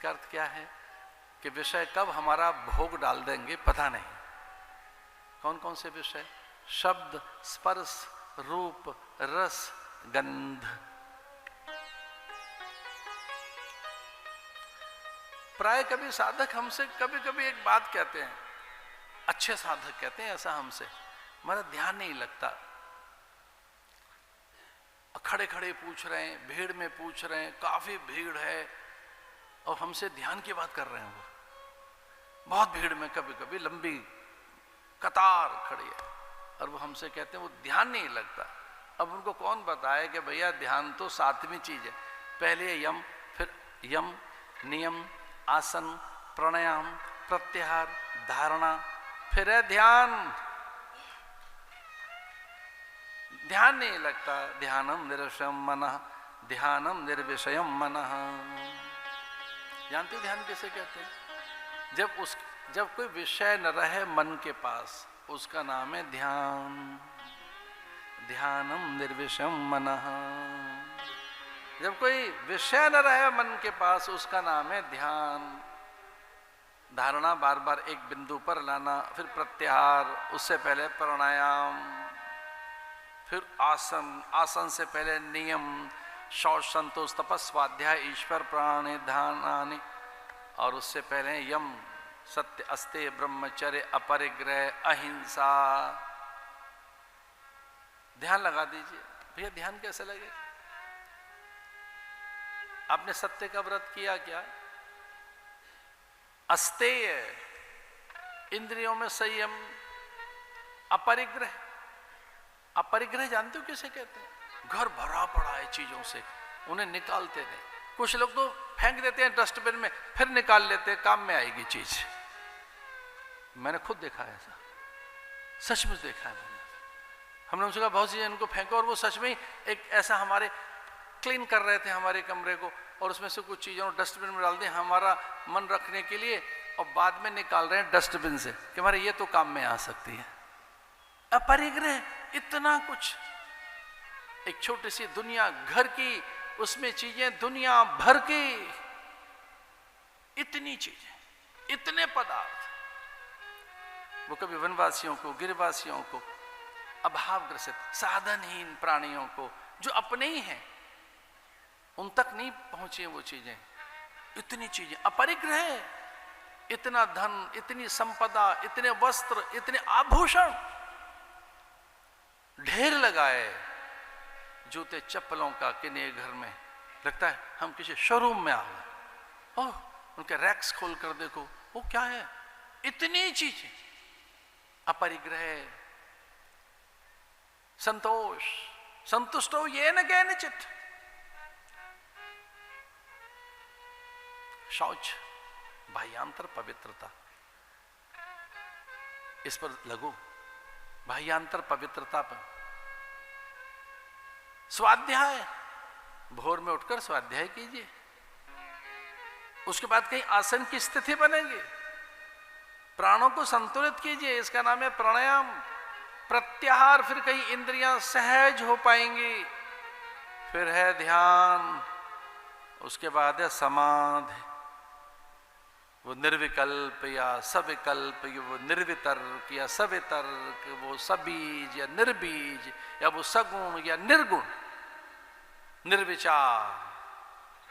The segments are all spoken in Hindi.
इसका अर्थ क्या है कि विषय कब हमारा भोग डाल देंगे पता नहीं। कौन कौन से विषय? शब्द, स्पर्श, रूप, रस, गंध। प्राय कभी साधक हमसे कभी कभी एक बात कहते हैं, अच्छे साधक कहते हैं ऐसा हमसे, हमारा ध्यान नहीं लगता, खड़े खड़े पूछ रहे हैं, भीड़ में पूछ रहे हैं, काफी भीड़ है और हमसे ध्यान की बात कर रहे हैं। वो बहुत भीड़ में कभी कभी लंबी कतार खड़ी है और वो हमसे कहते हैं वो ध्यान नहीं लगता। अब उनको कौन बताए कि भैया ध्यान तो सातवीं चीज है, पहले यम, फिर यम, नियम, आसन, प्राणायाम, प्रत्याहार, धारणा, फिर है ध्यान। ध्यान नहीं लगता। ध्यानम निर्विषयम मनः, ध्यानम निर्विषयम मनः। जानते ध्यान किसे कहते हैं? जब कोई विषय न रहे मन के पास, उसका नाम है ध्यान। ध्यानम निर्विषयम मनः। जब कोई विषय न रहे मन के पास, उसका नाम है ध्यान। धारणा बार बार एक बिंदु पर लाना, फिर प्रत्याहार, उससे पहले प्राणायाम, फिर आसन, आसन से पहले नियम, शौच, संतोष, तपस, स्वाध्याय, ईश्वर प्राणे ध्यानानि, और उससे पहले यम, सत्य, अस्तेय, ब्रह्मचर्य, अपरिग्रह, अहिंसा। ध्यान लगा दीजिए। भैया ध्यान कैसे लगे? आपने सत्य का व्रत किया क्या? अस्तेय, इंद्रियों में संयम, अपरिग्रह। अपरिग्रह जानते हो किसे कहते हैं? घर भरा पड़ा है चीजों से, उन्हें निकालते नहीं। कुछ लोग तो फेंक देते हैं डस्टबिन में, फिर निकाल लेते हैं, काम में आएगी चीज। मैंने खुद देखा है ऐसा, सचमुच देखा है मैंने। हमने उनसे कहा बहुत सी इनको फेंको, और वो सच में ही एक ऐसा हमारे क्लीन कर रहे थे हमारे कमरे को, और उसमें से कुछ चीजों डस्टबिन में डाल दी हमारा मन रखने के लिए, और बाद में निकाल रहे हैं डस्टबिन से कि हमारे ये तो काम में आ सकती है। अपरिग्रह, इतना कुछ, एक छोटी सी दुनिया घर की, उसमें चीजें दुनिया भर की, इतनी चीजें, इतने पदार्थ। वो कभी वनवासियों को, गिरिवासियों को, अभावग्रसित साधनहीन प्राणियों को जो अपने ही हैं, उन तक नहीं पहुंची वो चीजें। इतनी चीजें, अपरिग्रह, इतना धन, इतनी संपदा, इतने वस्त्र, इतने आभूषण, ढेर लगाए, जूते चप्पलों का किन्हीं घर में, लगता है हम किसी शोरूम में आ गए। ओह, उनके रैक्स खोल कर देखो, वो क्या है, इतनी चीजें। अपरिग्रह, संतोष, संतुष्टो येन केनचित्। शौच, बाह्यांतर पवित्रता, इस पर लगो, बाह्यांतर पवित्रता पर। स्वाध्याय, भोर में उठकर स्वाध्याय कीजिए, उसके बाद कहीं आसन की स्थिति बनेगी, प्राणों को संतुलित कीजिए, इसका नाम है प्राणायाम। प्रत्याहार, फिर कहीं इंद्रियां सहज हो पाएंगी, फिर है ध्यान, उसके बाद है समाधि। वो निर्विकल्प या सविकल्प, वो निर्वितर्क या सवितर्क, वो सबीज या निर्बीज, या वो सगुण या निर्गुण, निर्विचार।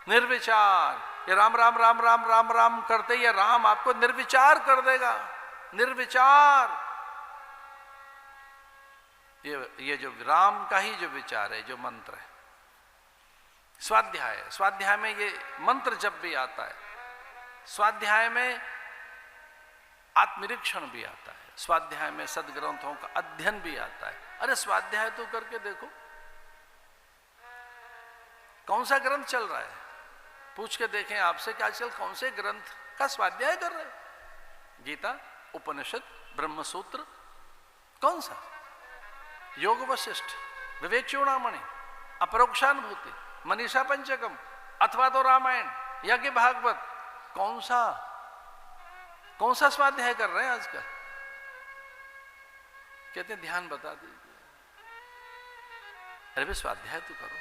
निर्विचार, ये राम राम राम राम राम राम करते ये राम आपको निर्विचार कर देगा। निर्विचार, ये जो राम का ही जो विचार है, जो मंत्र है। स्वाध्याय, स्वाध्याय में ये मंत्र जब भी आता है, स्वाध्याय में आत्मनिरीक्षण भी आता है, स्वाध्याय में सदग्रंथों का अध्ययन भी आता है। अरे स्वाध्याय तो करके देखो, कौन सा ग्रंथ चल रहा है, पूछ के देखें आपसे कि आजकल कौन से ग्रंथ का स्वाध्याय कर रहे हैं? गीता, उपनिषद, ब्रह्मसूत्र, कौन सा? योग वशिष्ठ, विवेक चूड़ामणि, अपरोक्षानुभूति, मनीषा पंचकम, अथवा तो रामायण, यज्ञ भागवत, कौन सा स्वाध्याय कर रहे हैं आजकल? कहते हैं ध्यान बता दीजिए। अरे भी स्वाध्याय तो करो।